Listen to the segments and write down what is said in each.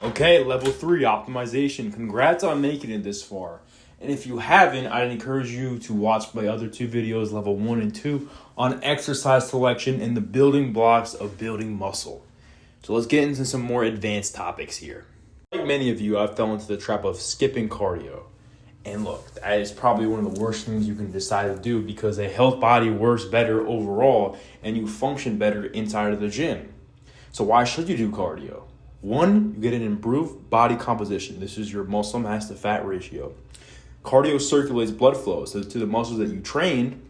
Okay, level 3 optimization. Congrats on making it this far. And if you haven't, I'd encourage you to watch my other two videos, level 1 and 2, on exercise selection and the building blocks of building muscle. So let's get into some more advanced topics here. Like many of you, I fell into the trap of skipping cardio. And look, that is probably one of the worst things you can decide to do because a health body works better overall and you function better inside of the gym. So why should you do cardio? One, you get an improved body composition. This is your muscle mass to fat ratio. Cardio circulates blood flow, so to the muscles that you train,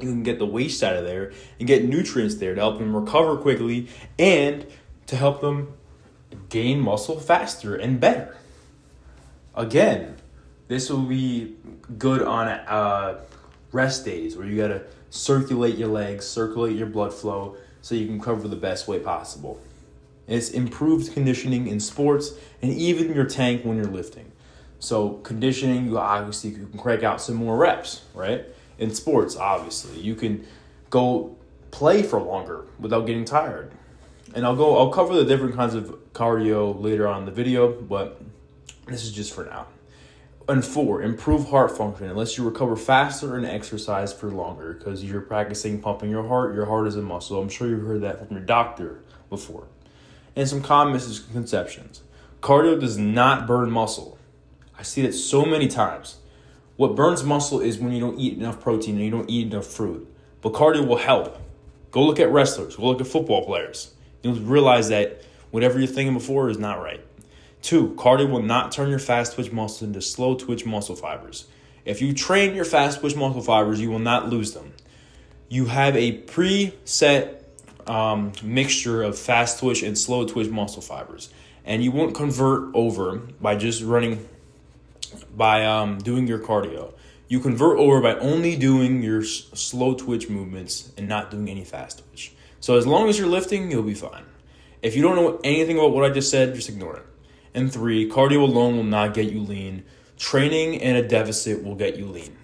you can get the waste out of there and get nutrients there to help them recover quickly and to help them gain muscle faster and better. Again, this will be good on rest days where you gotta circulate your legs, circulate your blood flow so you can recover the best way possible. It's improved conditioning in sports and even your tank when you're lifting. So conditioning, you can crank out some more reps, right? In sports, obviously, you can go play for longer without getting tired. And I'll cover the different kinds of cardio later on in the video, but this is just for now. And 4, improve heart function. Unless you recover faster and exercise for longer because you're practicing pumping your heart is a muscle. I'm sure you've heard that from your doctor before. And some common misconceptions. Cardio does not burn muscle. I see that so many times. What burns muscle is when you don't eat enough protein and you don't eat enough fruit. But cardio will help. Go look at wrestlers. Go look at football players. You'll realize that whatever you're thinking before is not right. 2, cardio will not turn your fast twitch muscles into slow twitch muscle fibers. If you train your fast twitch muscle fibers, you will not lose them. You have a preset mixture of fast twitch and slow twitch muscle fibers, and you won't convert over by just doing your cardio. You convert over by only doing your slow twitch movements and not doing any fast twitch. So as long as you're lifting, you'll be fine. If you don't know anything about what I just said, just ignore it. And 3, cardio alone will not get you lean. Training in a deficit will get you lean.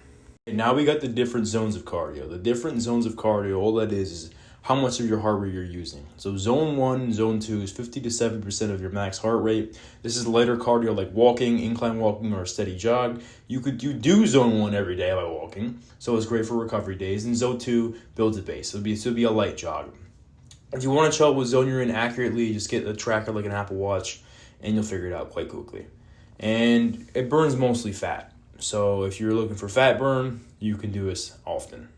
And now we got the different zones of cardio. The different zones of cardio, all that is how much of your heart rate you're using. So zone 1, zone 2 is 50 to 70% of your max heart rate. This is lighter cardio like walking, incline walking, or a steady jog. You do zone 1 every day by walking, so it's great for recovery days. And zone 2 builds a base. It'll be a light jog. If you want to tell what zone you're in accurately, just get a tracker like an Apple Watch, and you'll figure it out quite quickly. And it burns mostly fat. So if you're looking for fat burn, you can do this often.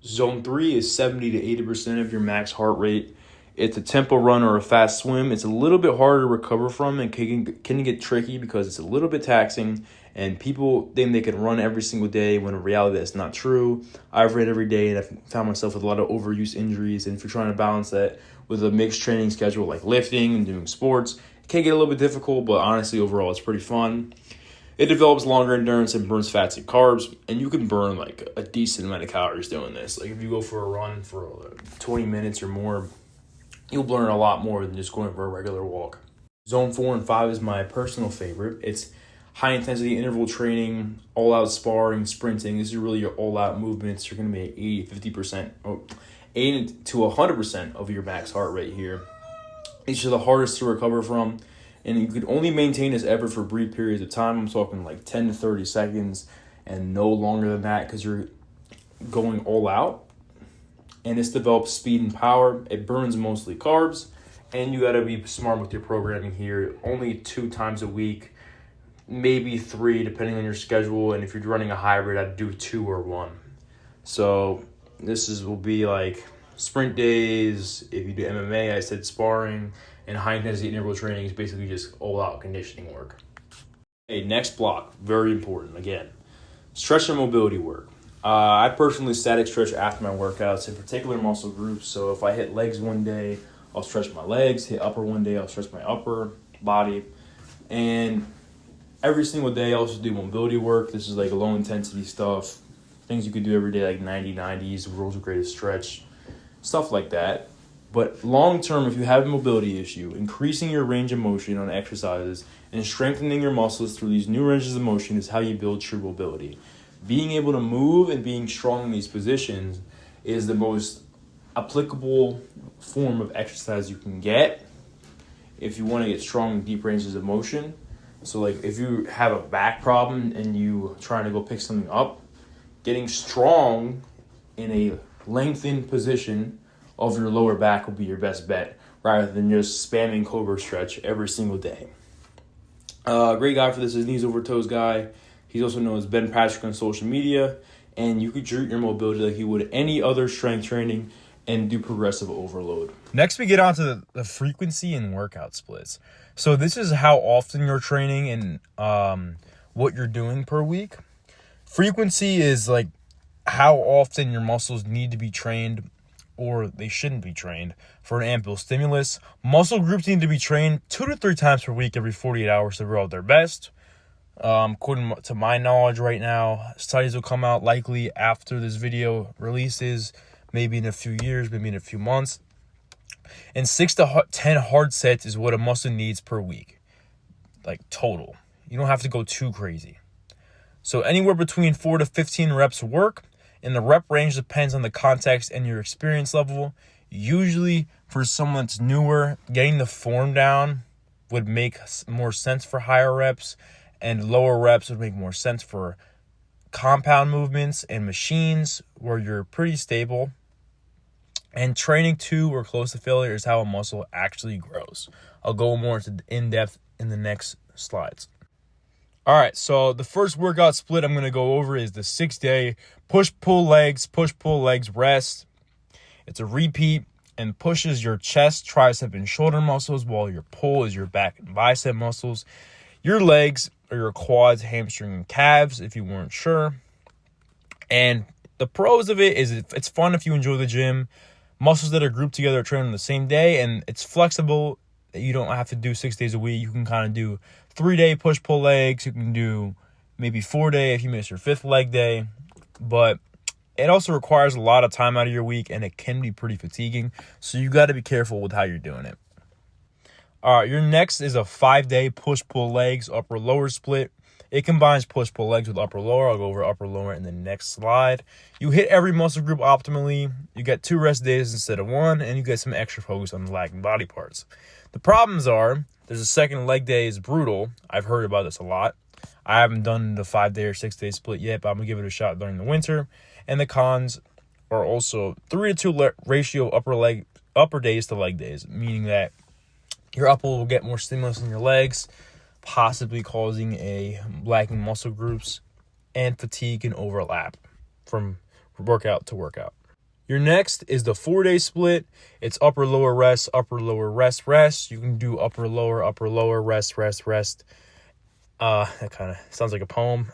Zone 3 is 70 to 80% of your max heart rate. It's a tempo run or a fast swim. It's a little bit harder to recover from and can get tricky because it's a little bit taxing and people think they can run every single day when in reality that's not true. I've ran every day and I've found myself with a lot of overuse injuries, and if you're trying to balance that with a mixed training schedule like lifting and doing sports, it can get a little bit difficult, but honestly overall it's pretty fun. It develops longer endurance and burns fats and carbs, and you can burn like a decent amount of calories doing this. Like if you go for a run for 20 minutes or more, you'll burn a lot more than just going for a regular walk. Zone 4 and 5 is my personal favorite. It's high intensity interval training, all out sparring, sprinting. This is really your all out movements. You're going to be at 80 to 100% of your max heart rate here. These are the hardest to recover from. And you could only maintain this effort for brief periods of time. I'm talking like 10 to 30 seconds and no longer than that because you're going all out. And this develops speed and power. It burns mostly carbs. And you got to be smart with your programming here. Only 2 times a week, maybe 3 depending on your schedule. And if you're running a hybrid, I'd do 2 or 1. So will be like sprint days. If you do MMA, I said sparring. And high-intensity interval training is basically just all-out conditioning work. Okay, next block, very important. Again, stretch and mobility work. I personally static stretch after my workouts in particular muscle groups. So if I hit legs one day, I'll stretch my legs. Hit upper one day, I'll stretch my upper body. And every single day, I also do mobility work. This is like low-intensity stuff. Things you could do every day, like 90-90s, world's greatest stretch, stuff like that. But long-term, if you have a mobility issue, increasing your range of motion on exercises and strengthening your muscles through these new ranges of motion is how you build true mobility. Being able to move and being strong in these positions is the most applicable form of exercise you can get if you want to get strong in deep ranges of motion. So like if you have a back problem and you trying to go pick something up, getting strong in a lengthened position of your lower back will be your best bet, rather than just spamming Cobra stretch every single day. Great guy for this is Knees Over Toes guy. He's also known as Ben Patrick on social media, and you could treat your mobility like you would any other strength training and do progressive overload. Next, we get on to the frequency and workout splits. So this is how often you're training and what you're doing per week. Frequency is like how often your muscles need to be trained or they shouldn't be trained for an ample stimulus. Muscle groups need to be trained 2 to 3 times per week every 48 hours to grow out their best. According to my knowledge right now, studies will come out likely after this video releases, maybe in a few years, maybe in a few months. And 6 to 10 hard sets is what a muscle needs per week, like total. You don't have to go too crazy. So anywhere between 4 to 15 reps work, and the rep range depends on the context and your experience level. Usually for someone that's newer, getting the form down would make more sense for higher reps, and lower reps would make more sense for compound movements and machines where you're pretty stable. And training to or close to failure is how a muscle actually grows. I'll go more into in-depth in the next slides. All right, so the first workout split I'm going to go over is the 6-day push-pull legs, rest. It's a repeat and pushes your chest, tricep, and shoulder muscles, while your pull is your back and bicep muscles. Your legs are your quads, hamstring, and calves, if you weren't sure. And the pros of it is it's fun if you enjoy the gym. Muscles that are grouped together are trained on the same day, and it's flexible. You don't have to do 6 days a week. You can kind of do 3-day push-pull legs. You can do maybe 4-day if you miss your 5th leg day. But it also requires a lot of time out of your week, and it can be pretty fatiguing. So you got to be careful with how you're doing it. All right, your next is a 5-day push-pull legs, upper-lower split. It combines push-pull legs with upper-lower. I'll go over upper-lower in the next slide. You hit every muscle group optimally. You get 2 rest days instead of 1, and you get some extra focus on the lagging body parts. The problems are there's a second leg day is brutal. I've heard about this a lot. I haven't done the 5-day or 6-day split yet, but I'm going to give it a shot during the winter. And the cons are also 3 to 2 ratio upper days to leg days, meaning that your upper will get more stimulus in your legs, possibly causing a lacking muscle groups, and fatigue and overlap from workout to workout. Your next is the 4-day split. It's upper, lower, rest, upper, lower, rest, rest. You can do upper, lower, rest, rest, rest. That kind of sounds like a poem.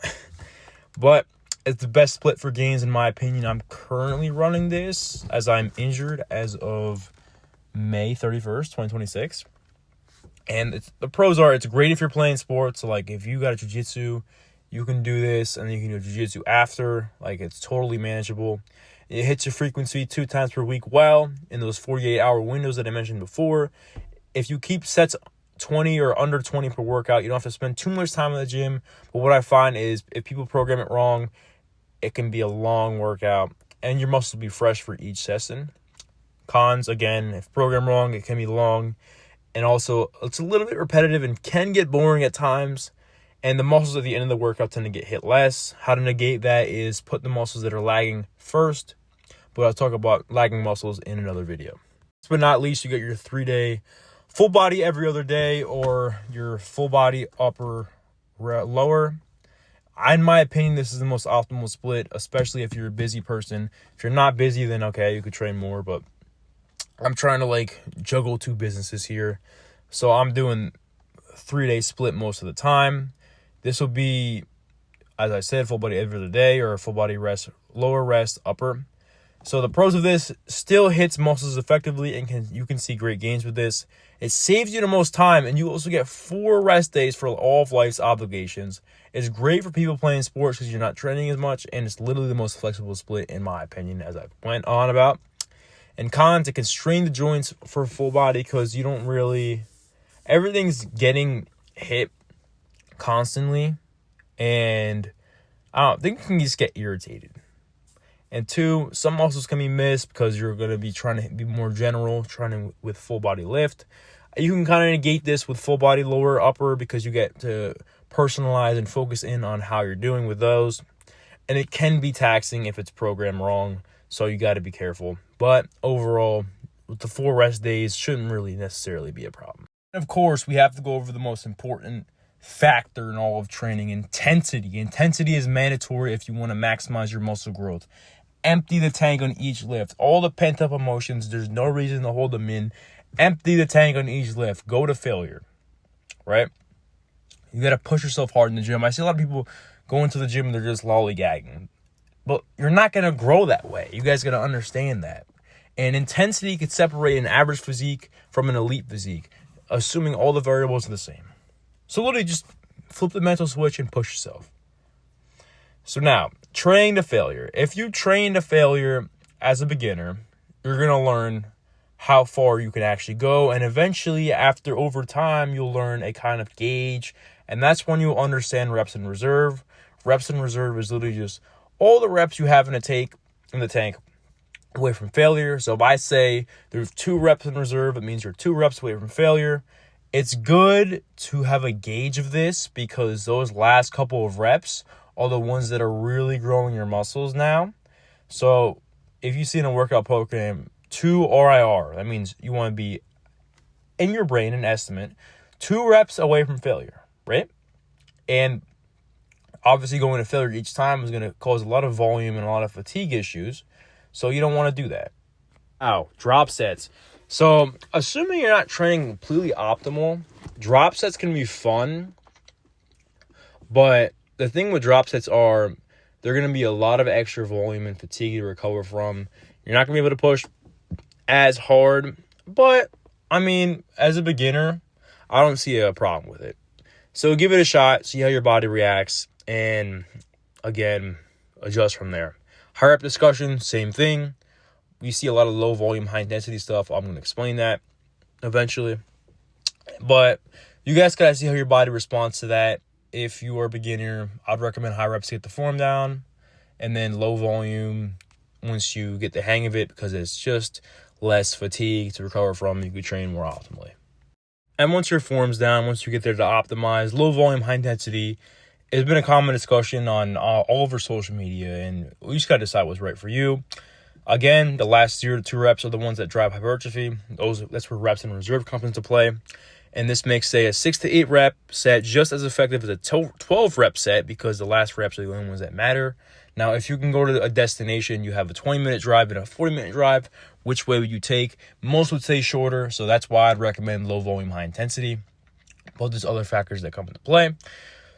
But it's the best split for gains in my opinion. I'm currently running this as I'm injured as of May 31st, 2026. And the pros are it's great if you're playing sports. So like if you got a jiu-jitsu, you can do this, and then you can do jiu-jitsu after. Like it's totally manageable. It hits your frequency 2 times per week well in those 48-hour windows that I mentioned before. If you keep sets 20 or under 20 per workout, you don't have to spend too much time in the gym. But what I find is if people program it wrong, it can be a long workout, and your muscles will be fresh for each session. Cons, again, if programmed wrong, it can be long. And also, it's a little bit repetitive and can get boring at times. And the muscles at the end of the workout tend to get hit less. How to negate that is put the muscles that are lagging first. But I'll talk about lagging muscles in another video. Last but not least, you got your 3-day full body every other day, or your full body upper, lower. In my opinion, this is the most optimal split, especially if you're a busy person. If you're not busy, then okay, you could train more. But I'm trying to juggle 2 businesses here. So I'm doing 3-day split most of the time. This will be, as I said, full body every other day, or full body rest, lower rest, upper. So the pros of this, still hits muscles effectively, and you can see great gains with this. It saves you the most time, and you also get 4 rest days for all of life's obligations. It's great for people playing sports because you're not training as much, and it's literally the most flexible split in my opinion, as I went on about. And cons, it can strain the joints for full body because you don't really, everything's getting hit constantly, and I don't think you can just get irritated. And 2, some muscles can be missed because you're going to be trying to be more general, with full body lift. You can kind of negate this with full body, lower, upper, because you get to personalize and focus in on how you're doing with those. And it can be taxing if it's programmed wrong, so you got to be careful. But overall, with the 4 rest days, shouldn't really necessarily be a problem. Of course, we have to go over the most important factor in all of training: intensity. Intensity is mandatory if you want to maximize your muscle growth. Empty the tank on each lift. All the pent-up emotions, there's no reason to hold them in. Empty the tank on each lift. Go to failure, right? You got to push yourself hard in the gym. I see a lot of people go into the gym and they're just lollygagging. But you're not going to grow that way. You guys got to understand that. And intensity could separate an average physique from an elite physique, assuming all the variables are the same. So literally just flip the mental switch and push yourself. So now, training to failure. If you train to failure as a beginner, you're going to learn how far you can actually go. And eventually, over time, you'll learn a kind of gauge. And that's when you'll understand reps in reserve. Reps in reserve is literally just all the reps you have in the tank away from failure. So if I say there's 2 reps in reserve, it means you're 2 reps away from failure. It's good to have a gauge of this because those last couple of reps are the ones that are really growing your muscles now. So if you see in a workout program 2 RIR, that means you want to be, in your brain, an estimate, 2 reps away from failure, right? And obviously going to failure each time is going to cause a lot of volume and a lot of fatigue issues. So you don't want to do that. Drop sets. So assuming you're not training completely optimal, drop sets can be fun. But the thing with drop sets are they're going to be a lot of extra volume and fatigue to recover from. You're not going to be able to push as hard. But, I mean, as a beginner, I don't see a problem with it. So give it a shot, see how your body reacts, and again, adjust from there. High rep discussion, same thing. We see a lot of low volume, high intensity stuff. I'm going to explain that eventually. But you guys got to see how your body responds to that. If you are a beginner, I'd recommend high reps to get the form down, and then low volume once you get the hang of it, because it's just less fatigue to recover from. You could train more optimally. And once your form's down, once you get there to optimize, low volume, high intensity, it's been a common discussion on all over social media, and we just got to decide what's right for you. Again, the last 0 to 2 reps are the ones that drive hypertrophy. That's where reps in reserve comes into play. And this makes, say, a 6 to 8 rep set just as effective as a 12 rep set, because the last reps are the only ones that matter. Now, if you can go to a destination, you have a 20-minute drive and a 40-minute drive, which way would you take? Most would say shorter, so that's why I'd recommend low volume, high intensity. But there's other factors that come into play.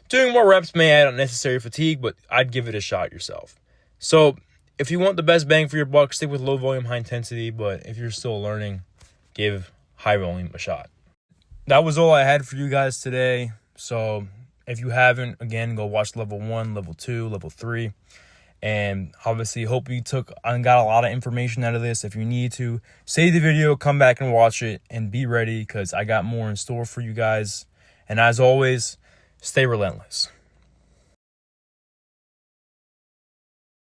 Doing more reps may add unnecessary fatigue, but I'd give it a shot yourself. So if you want the best bang for your buck, stick with low volume, high intensity. But if you're still learning, give high volume a shot. That was all I had for you guys today. So if you haven't, again, go watch level 1, level 2, level 3. And obviously, hope you took and got a lot of information out of this. If you need to, save the video, come back and watch it, and be ready, because I got more in store for you guys. And as always, stay relentless.